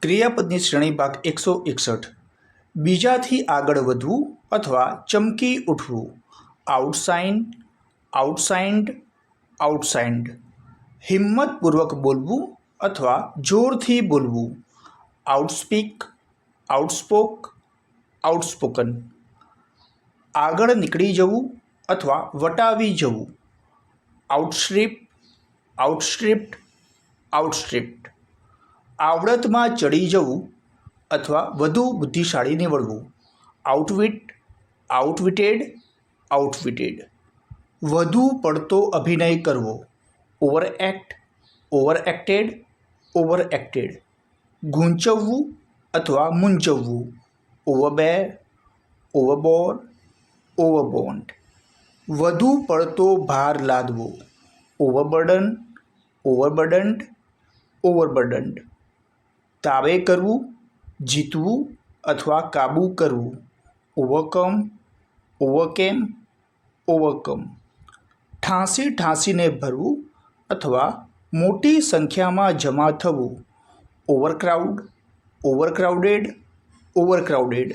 ક્રિયાપદની શ્રેણી ભાગ 161. બીજાથી આગળ વધવું અથવા ચમકી ઉઠવું. આઉટસાઇન, આઉટસાઇન્ડ, આઉટસાઇન્ડ. હિંમતપૂર્વક બોલવું અથવા જોરથી બોલવું. આઉટસ્પીક, આઉટસ્પોક, આઉટસ્પોકન. આગળ નીકળી જવું અથવા વટાવી જવું. આઉટસ્ટ્રીપ, આઉટસ્ટ્રીપ્ડ, આઉટસ્ટ્રીપ્ડ. આવડતમાં ચડી જવું અથવા વધુ બુદ્ધિશાળી નીવડવું. આઉટવિટ, આઉટવિટેડ, આઉટવિટેડ. વધુ પડતો અભિનય કરવો. ઓવરએક્ટ, ઓવરએક્ટેડ, ઓવરએક્ટેડ. ગૂંચવવું અથવા મૂંઝવવું. ઓવરબેર, ઓવરબોર, ઓવરબોન્ડ. વધુ પડતો ભાર લાદવો. ઓવરબર્ડન, ઓવરબર્ડન્ડ, ઓવરબર્ડન્ડ. તાબે કરવું, જીતવું અથવા કાબૂ કરવું. Overcome, ઓવરકેમ, overcome. ઠાંસી ઠાંસીને ભરવું અથવા મોટી સંખ્યામાં જમા થવું. ઓવરક્રાઉડ, ઓવરક્રાઉડેડ, ઓવરક્રાઉડેડ.